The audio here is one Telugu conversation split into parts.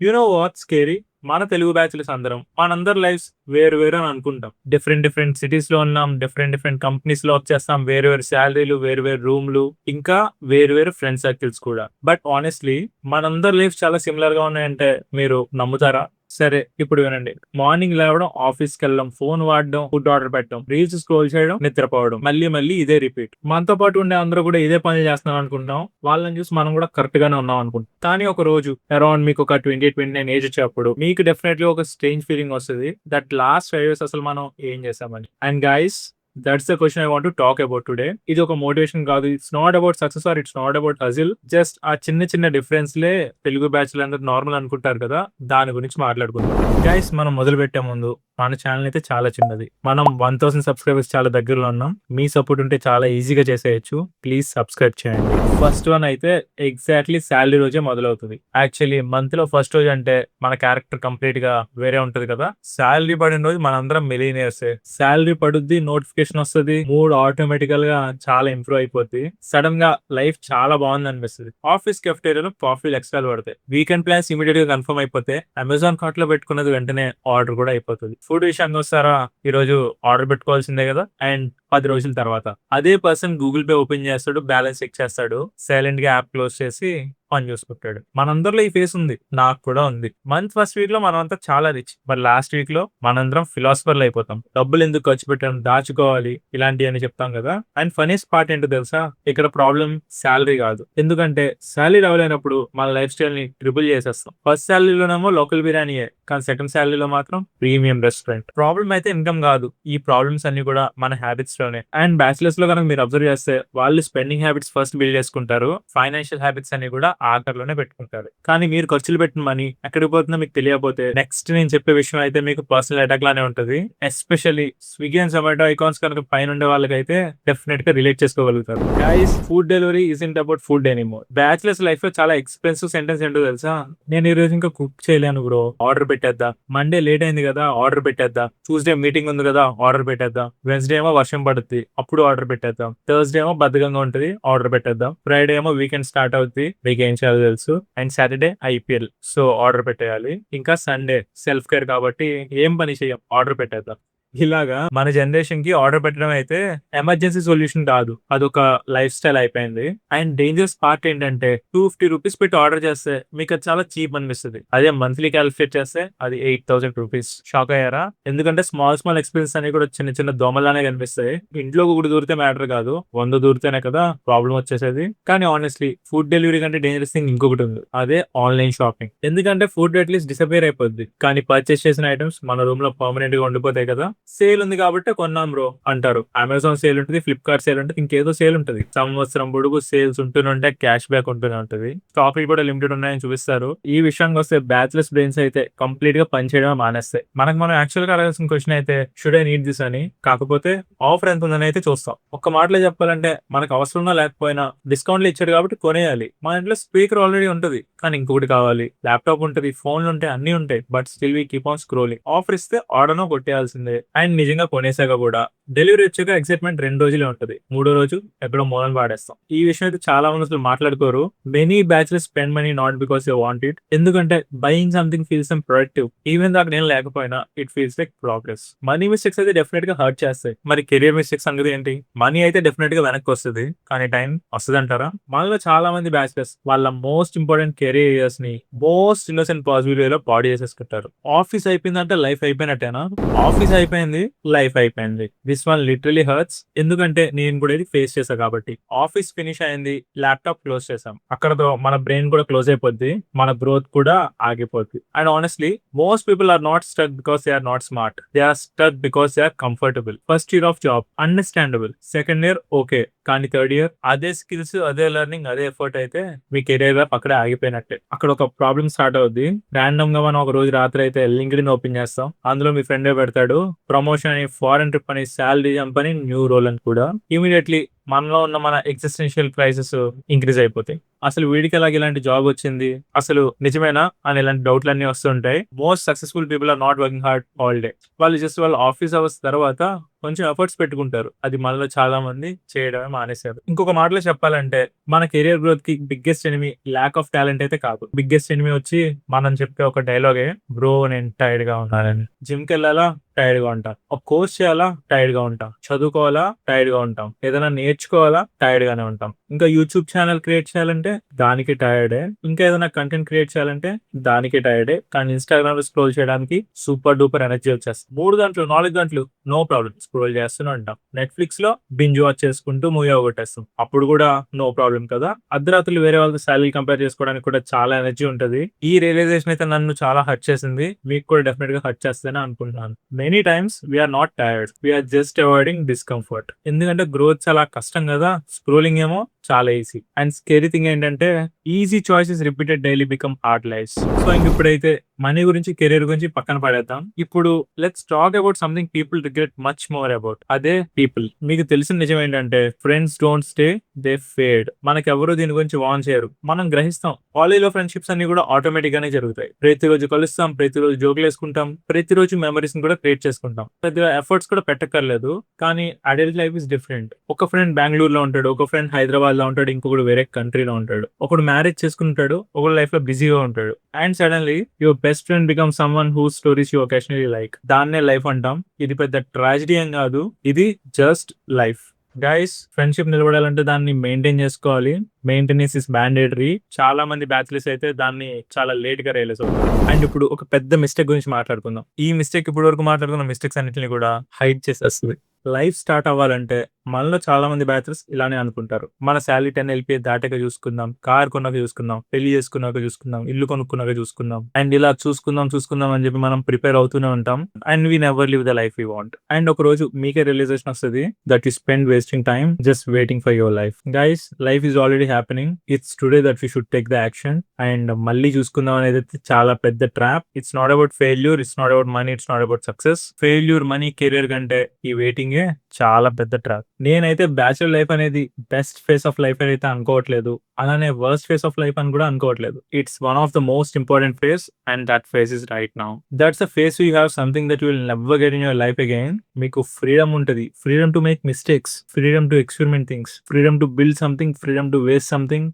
You know what scary? మన తెలుగు బ్యాచ్‌లర్స్ అందరం, మనందరి లైఫ్స్ వేరు వేరు అని అనుకుంటాం. డిఫరెంట్ డిఫరెంట్ సిటీస్‌లో ఉన్నాం. డిఫరెంట్ డిఫరెంట్ కంపెనీస్‌లో వర్క్ చేస్తాం. వేరు వేరు సాలరీలు, వేరు వేరు రూమ్‌లు, ఇంకా వేరు వేరు ఫ్రెండ్ సర్కిల్స్ కూడా. బట్ హానెస్ట్‌లీ మనందరి లైఫ్స్ చాలా సిమిలర్‌గా ఉన్నాయంటే మీరు నమ్ముతారా? సరే ఇప్పుడు వినండి. మార్నింగ్ లేవడం, ఆఫీస్‌కెళ్ళడం, ఫోన్ వాడడం, ఫుడ్ ఆర్డర్ పెట్టడం, రీల్స్ స్క్రోల్ చేయడం, నిద్రపోవడం. మళ్ళీ మళ్ళీ ఇదే రిపీట్. మనతో పాటు ఉండే అందరూ కూడా ఇదే పనులు చేస్తున్నారు అనుకుంటాం. వాళ్ళని చూసి మనం కూడా కరెక్ట్ గానే ఉన్నాం అనుకుంటాం. కానీ ఒక రోజు అరౌండ్ మీకు ఒక 20, 29 ఏజ్ వచ్చేప్పుడు మీకు డెఫినెట్‌లీ ఒక స్ట్రేంజ్ ఫీలింగ్ వస్తది. దట్ లాస్ట్ 5 ఇయర్స్ అసలు మనం ఏం చేసామని. And guys, that's the question I want to talk about today. ఇది ఒక మోటివేషన్ కాదు. It's not about success or it's not about హజిల్. Just ఆ చిన్న చిన్న డిఫరెన్స్‌లే తెలుగు బ్యాచ్‌లు అందరూ నార్మల్ అనుకుంటారు కదా! దాని గురించి మాట్లాడుకుందాం. గైస్, మనం మొదలుపెట్టే ముందు మన ఛానల్ అయితే చాలా చిన్నది. మనం 1000 సబ్స్క్రైబర్స్ చాలా దగ్గరలో ఉన్నాం. మీ సపోర్ట్ ఉంటే చాలా ఈజీగా చేసేయొచ్చు. ప్లీజ్ సబ్స్క్రైబ్ చేయండి. ఫస్ట్ వన్ అయితే ఎగ్జాక్ట్‌లీ సాలరీ రోజే మొదలవుతది. యాక్చువల్లీ మంత్‌లో ఫస్ట్ రోజు అంటే మన క్యారెక్టర్ కంప్లీట్‌గా వేరే ఉంటది కదా! సాలరీ పడిన రోజు మనందరం మిలియనీర్సే. సాలరీ పడుద్ది, నోటిఫికేషన్ వస్తది. మూడ్ ఆటోమేటికల్‌గా చాలా ఇంప్రూవ్ అయిపోద్ది. సడెన్‌గా లైఫ్ చాలా బాగుందనిపిస్తది. ఆఫీస్ కెఫెటేరియాలో కాఫీలు ఎక్స్ట్రాలు పడతాయి. వీకెండ్ ప్లాన్స్ ఇమ్మీడియేట్‌గా కన్ఫర్మ్ అయిపోతే అమెజాన్ కార్ట్‌లో పెట్టుకున్నది వెంటనే ఆర్డర్ కూడా అయిపోతది. ఫుడ్ విషయానికి వస్తారా? ఈరోజు ఆర్డర్ పెట్టుకోవాల్సిందే కదా! అండ్ 10 రోజుల తర్వాత అదే పర్సన్ గూగుల్ పే ఓపెన్ చేస్తాడు, బ్యాలెన్స్ చెక్ చేస్తాడు, సైలెంట్ గా యాప్ క్లోజ్ చేసి పని చూసుకుంటాడు. మనందరిలో ఈ ఫేస్ ఉంది, నాకు కూడా ఉంది. మంత్ ఫస్ట్ వీక్ లో మనం అంతా చాలా రిచ్, మరి లాస్ట్ వీక్ లో మనందరం ఫిలాసఫర్లు అయిపోతాం. డబ్బులు ఎందుకు ఖర్చు పెట్టాం, దాచుకోవాలి, ఇలాంటివి అని చెప్తాం కదా. అండ్ ఫనీస్ట్ పార్ట్ ఏంటో తెలుసా? ఇక్కడ ప్రాబ్లం శాలరీ కాదు. ఎందుకంటే శాలరీ రావలేనప్పుడు మన లైఫ్ స్టైల్ ని ట్రిపుల్ చేసేస్తాం. ఫస్ట్ శాలరీలోనేమో లోకల్ బిర్యానీయే, కానీ సెకండ్ శాలరీలో మాత్రం ప్రీమియం రెస్టారెంట్. ప్రాబ్లం అయితే ఇన్కమ్ కాదు. ఈ ప్రాబ్లమ్స్ అన్ని కూడా మన హ్యాబిట్స్ లోనే. అండ్ బ్యాచిలర్స్ లో కనుక మీరు అబ్జర్వ్ చేస్తే వాళ్ళు స్పెండింగ్ హ్యాబిట్స్ ఫస్ట్ బిల్డ్ చేసుకుంటారు. ఫైనాన్షియల్ హ్యాబిట్స్ అన్ని కూడా ఆఖరిలోనే పెట్టుకుంటారు. కానీ మీరు ఖర్చులు పెట్టిన మనీ ఎక్కడికి పోతుందో మీకు తెలియకపోతే నెక్స్ట్ నేను చెప్పే విషయం అయితే మీకు పర్సనల్ అటాక్ లానే ఉంటది. Especially Swiggy and Zomato icons కనుక పైన ఉండే వాళ్ళకైతే డెఫినెట్ గా రిలేట్ చేసుకోగలుగుతారు. Guys, food delivery isn't about food anymore. Bachelors life లో చాలా ఎక్స్పెన్సివ్ సెంటెన్స్ ఏంటో తెలుసా? నేను ఈ రోజు ఇంకా కుక్ చేయలేను బ్రో, ఆర్డర్ పెట్టేద్దా. మండే లేట్ అయింది కదా, ఆర్డర్ పెట్టేద్దా. ట్యూస్డే మీటింగ్ ఉంది కదా, ఆర్డర్ పెట్టేద్దాం. వెన్స్డే ఏమో వర్షం పడుద్ది, అప్పుడు ఆర్డర్ పెట్టేద్దాం. థర్స్డే ఏమో బద్ధకంగా ఉంటది, ఆర్డర్ పెట్టేద్దాం. ఫ్రైడే ఏమో వీకెండ్ స్టార్ట్ అవుద్ది, మీకు ఏం చేయాలో తెలుసు. And Saturday IPL, so order పెట్టేయాలి. ఇంకా సండే సెల్ఫ్ కేర్ కాబట్టి ఏం పని చేయం, ఆర్డర్ పెట్టేద్దాం. ఇలాగా మన జనరేషన్ కి ఆర్డర్ పెట్టడం అయితే ఎమర్జెన్సీ సొల్యూషన్ కాదు, అదొక లైఫ్ స్టైల్ అయిపోయింది. అండ్ డేంజరస్ పార్ట్ ఏంటంటే 250 రూపీస్ పెట్టి ఆర్డర్ చేస్తే మీకు అది చాలా చీప్ అనిపిస్తుంది. అదే మంత్లీ క్యాలిక్యులేట్ చేస్తే అది 8000 రూపీస్. షాక్ అయ్యారా? ఎందుకంటే స్మాల్ స్మాల్ ఎక్స్పీరియన్స్ అన్ని కూడా చిన్న చిన్న దోమలానే కనిపిస్తాయి. ఇంట్లో ఒకటి దూరితే మ్యాటర్ కాదు, 100 దూరితేనే కదా ప్రాబ్లం వచ్చేసేది. కానీ ఆనెస్ట్లీ ఫుడ్ డెలివరీ కంటే డేంజరస్ థింగ్ ఇంకొకటి ఉంది, అదే ఆన్లైన్ షాపింగ్. ఎందుకంటే ఫుడ్ అట్లీస్ట్ డిసపేర్ అయిపోద్ది, కానీ పర్చేస్ చేసిన ఐటమ్స్ మన రూమ్ లో పర్మనెంట్ గా ఉండిపోతాయి కదా. సేల్ ఉంది కాబట్టి కొన్నాం బ్రో అంటారు. అమెజాన్ సేల్ ఉంటుంది, ఫ్లిప్కార్ట్ సేల్ ఉంటుంది, ఇంకేదో సేల్ ఉంటుంది. సంవత్సరం పొడుగు సేల్స్ ఉంటూనే ఉంటాయి, క్యాష్ బ్యాక్ ఉంటూనే ఉంటుంది. స్టాక్లు కూడా లిమిటెడ్ ఉన్నాయని చూపిస్తారు. ఈ విషయానికి వస్తే బ్యాచిలర్స్ బ్రెయిన్స్ అయితే కంప్లీట్ గా పనిచేయడం మానేస్తాయి. మనకు మనం యాక్చువల్ గా అడగాల్సిన క్వశ్చన్ అయితే షుడ్ ఐ నీడ్ దిస్ అని, కాకపోతే ఆఫర్ ఎంత ఉందని అయితే చూస్తాం. ఒక్క మాటలో చెప్పాలంటే మనకు అవసరం ఉన్నా లేకపోయినా డిస్కౌంట్లు ఇచ్చాడు కాబట్టి కొనేయాలి. మన ఇంట్లో స్పీకర్ ఆల్రెడీ ఉంటది, కానీ ఇంకొకటి కావాలి. ల్యాప్టాప్ ఉంటది, ఫోన్లు ఉంటాయి, అన్ని ఉంటాయి, but still we keep on scrolling. Offer ఇస్తే ఆర్డర్ కొట్టేయాల్సిందే. అండ్ నిజంగా కొనేసాక కూడా డెలివరీ వచ్చాక ఎక్సైట్మెంట్ 2 రోజులే ఉంటది, 3వ రోజు ఎక్కడో మూలం వాడేస్తాం. ఈ విషయం అయితే చాలా మంది అసలు మాట్లాడుకోరు. Many bachelors spend money not because they want it, ఎందుకంటే buying something feels some productive even దాకా నేను లేకపోయినా it feels like progress. Money mistakes అయితే డెఫినెట్ గా హర్ట్ చేస్తాయి. మరి కెరియర్ మిస్టేక్స్ అనేది ఏంటి? మనీ అయితే డెఫినెట్ గా వెనక్కి వస్తుంది, కానీ టైం వస్తుంది అంటారా? మనలో చాలా మంది బ్యాచులర్స్ వాళ్ళ మోస్ట్ ఇంపార్టెంట్ కెరియర్ ఇయర్స్ ని మోస్ట్ ఇన్నోసెంట్ పాసిబుల్ వేలో పాడు చేసేసుకుంటారు. ఆఫీస్ అయిపోయిందంటే లైఫ్ అయిపోయినట్టేనా? ఆఫీస్ అయిపోయింది, లైఫ్ అయిపోయింది. దిస్ వన్ లిటరలీ హర్ట్స్, ఎందుకంటే నేను కూడా ఇది ఫేస్ చేశా కాబట్టి. ఆఫీస్ ఫినిష్ అయింది, ల్యాప్టాప్ క్లోజ్ చేసాం, అక్కడతో మన బ్రెయిన్ కూడా క్లోజ్ అయిపోద్ది, మన గ్రోత్ కూడా ఆగిపోద్ది. And honestly most people are not stuck because they are not smart, they are stuck because they are comfortable. First year of job understandable, second year okay, కానీ థర్డ్ ఇయర్ అదే స్కిల్స్, అదే లెర్నింగ్, అదే ఎఫర్ట్ అయితే మీ కెరీర్ అక్కడే ఆగిపోయినట్టే. అక్కడ ఒక ప్రాబ్లమ్ స్టార్ట్ అవుద్ది. ర్యాండమ్ గా మనం ఒక రోజు రాత్రి అయితే లింక్డ్ఇన్ ఓపెన్ చేస్తాం, అందులో మీ ఫ్రెండ్ పెడతాడు ప్రమోషన్ అని, ఫారెన్ ట్రిప్ అని, శాలరీ జంప్ అని, న్యూ రోల్ అని కూడా. ఇమీడియట్లీ మనలో ఉన్న మన ఎగ్జిస్టెన్షియల్ క్రైసిస్ ఇంక్రీజ్ అయిపోతాయి. అసలు వీడికి ఎలాగ ఇలాంటి జాబ్ వచ్చింది, అసలు నిజమేనా అని ఇలాంటి డౌట్లు అన్ని వస్తుంటాయి. Most successful people are not working hard all day. వాళ్ళు జస్ట్ వాళ్ళ ఆఫీస్ అవర్స్ తర్వాత కొంచెం ఎఫర్ట్స్ పెట్టుకుంటారు. అది మనలో చాలా మంది చేయడమే మానేశారు. ఇంకొక మాటలో చెప్పాలంటే మన కెరియర్ గ్రోత్‌కి biggest enemy lack of talent అయితే కాదు. బిగ్గెస్ట్ ఎనిమీ వచ్చి మనం చెప్పే ఒక డైలాగే, బ్రో నేను టైర్డ్‌గా ఉన్నానని. జిమ్‌కెళ్ళాలా? టైర్డ్‌గా ఉంటాం. ఒక కోర్స్ చేయాలా? టైర్డ్‌గా ఉంటాం. చదువుకోవాలా? టైర్డ్‌గా ఉంటాం. ఏదైనా నేర్చుకోవాలా? టైర్డ్‌గానే ఉంటాం. ఇంకా యూట్యూబ్ ఛానెల్ క్రియేట్ చేయాలంటే దానికి టైర్డే. ఇంకా ఏదైనా కంటెంట్ క్రియేట్ చేయాలంటే దానికి టైర్డే. కానీ ఇన్‌స్టాగ్రామ్‌లో స్క్రోల్ చేయడానికి సూపర్ డూపర్ ఎనర్జీ వచ్చేస్తది. 3 గంటలు, 4 గంటలు నో ప్రాబ్లమ్ స్క్రోల్ చేస్తూనే ఉంటాం. నెట్‌ఫ్లిక్స్‌లో బింజ్ వాచ్ చేసుకుంటూ మూవీ అవగొట్టేస్తాం. అప్పుడు కూడా నో ప్రాబ్లమ్ కదా! అర్ధరాత్రులు వేరే వాళ్ళతో సాలరీ కంపేర్ చేసుకోవడానికి కూడా చాలా ఎనర్జీ ఉంటది. ఈ రియలైజేషన్ అయితే నన్ను చాలా హర్ట్ చేసింది. మీకు కూడా డెఫినెట్‌గా హర్ట్ చేస్తదని అనుకుంటున్నాను. Many times we're not tired. We're just avoiding discomfort. ఎందుకంటే గ్రోత్ చాలా కష్టం కదా! స్క్రోలింగ్ ఏమో చాలా ఈజీ. అండ్ స్కేరీ థింగ్ ఏంటంటే easy choices repeated daily become hard lives. So ఇంక ఇప్పుడైతే మనీ గురించి, కెరీర్ గురించి పక్కన పడేద్దాం. ఇప్పుడు let's talk about something people regret much more about. అదే పీపుల్. మీకు తెలిసిన నిజం ఏంటంటే friends don't stay, they fade. మనకెవరు దీని గురించి వార్న్ చేయరు. మనం గ్రహిస్తాం. కాలేజ్‌లో ఫ్రెండ్‌షిప్స్ అన్ని కూడా ఆటోమేటిక్ గానే జరుగుతాయి. ప్రతిరోజు కలుస్తాం, ప్రతిరోజు జోకులేసుకుంటాం, ప్రతిరోజు మెమరీస్‌ని కూడా క్రియేట్ చేసుకుంటాం. పెద్దగా ఎఫర్ట్స్ కూడా పెట్టక్కర్లేదు. కానీ అడల్ట్ లైఫ్ ఇస్ డిఫరెంట్. ఒక ఫ్రెండ్ బెంగుళూరులో ఉంటాడు, ఒక ఫ్రెండ్ హైదరాబాద్‌లో ఉంటాడు, ఇంకొకడు వేరే కంట్రీలో ఉంటాడు. ఒకడు మ్యారేజ్ చేసుకుంటాడు, ఒకడు లైఫ్‌లో బిజీగా ఉంటాడు. And suddenly your best friend become someone whose stories you occasionally like. దాన్నే లైఫ్ అంటాం. ఇది పెద్ద ట్రాజెడీ ఏం కాదు. ఇది జస్ట్ లైఫ్. గైస్, ఫ్రెండ్‌షిప్ నిలబడాలంటే దాన్ని మెయింటైన్ చేసుకోవాలి. Maintenance is mandatory. చాలా మంది బ్యాచిలర్స్ అయితే దాన్ని చాలా లేట్‌గా రియలైజ్ అవుతారు. అండ్ ఇప్పుడు ఒక పెద్ద మిస్టేక్ గురించి మాట్లాడుకుందాం. ఈ మిస్టేక్ ఇప్పటి వరకు మాట్లాడుకున్న మిస్టేక్స్ అన్నిటిని కూడా హైడ్ చేసేస్తది. లైఫ్ స్టార్ట్ అవ్వాలంటే మనలో చాలా మంది బ్యాచలర్స్ ఇలానే అనుకుంటారు. మన సాలరీ 10 ఎల్‌పీఏ దాటాక చూసుకుందాం, కార్ కొన్నాక చూసుకుందాం, పెళ్లి చేసుకున్నాక చూసుకుందాం, ఇల్లు కొనుక్కున్నాక చూసుకుందాం. అండ్ ఇలా చూసుకుందాం అని చెప్పి మనం ప్రిపేర్ అవుతూనే ఉంటాం. And we never live the life we want. And ఒక రోజు మీకే రియలైజేషన్ వస్తది that you spend wasting time just waiting for your life. Guys, life is already happening. It's today that we should take the action. And మళ్ళీ చూసుకుందాం అనేది అయితే చాలా పెద్ద trap. It's not about failure, it's not about money, it's not about success. Failure, money, career కంటే ఈ వెయిటింగే చాలా పెద్ద ట్రాప్. నేనైతే బ్యాచులర్ లైఫ్ అనేది బెస్ట్ ఫేస్ ఆఫ్ లైఫ్ అయితే అనుకోవట్లేదు. అలానే వర్స్ట్ ఫేస్ ఆఫ్ లైఫ్ అని కూడా అనుకోవట్లేదు. It's one of the most important face and that face is right now. That's the face you have something that you will never get in your life again. మీకు ఫ్రీడమ్ ఉంటది. Freedom to make mistakes, freedom to experiment things, freedom to build something, freedom to waste something.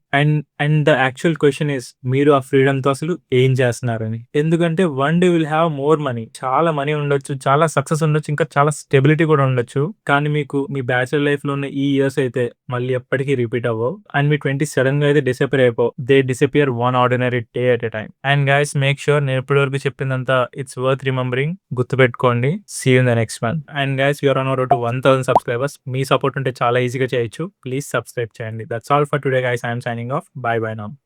And the actual question is మీరు ఆ ఫ్రీడమ్ తో అసలు ఏం చేస్తున్నారని. ఎందుకంటే one day will have more money. చాలా మనీ ఉండొచ్చు, చాలా సక్సెస్ ఉండొచ్చు, ఇంకా చాలా స్టెబిలిటీ కూడా ఉండొచ్చు. కానీ మీకు మీ బ్యాచులర్ లైఫ్ లో ఉన్న ఈ ఇయర్స్ అయితే మళ్ళీ ఎప్పటికీ రిపీట్ అవ్వవు. అండ్ మీ 20 సడన్ గా అయితే డిసపియర్ అయిపో. They disappear one ordinary day at a time. And guys, make sure నేను ఇప్పటి వరకు చెప్పిందంతా ఇట్స్ వర్త్ రిమెంబరింగ్. గుర్తుపెట్టుకోండి. See you in the next one. And guys, you're on road to 1000 subscribers. మీ సపోర్ట్ ఉంటే చాలా ఈజీగా చేయొచ్చు. ప్లీజ్ సబ్స్క్రైబ్ చేయండి. That's all for today guys. I'm signing off. Bye bye now.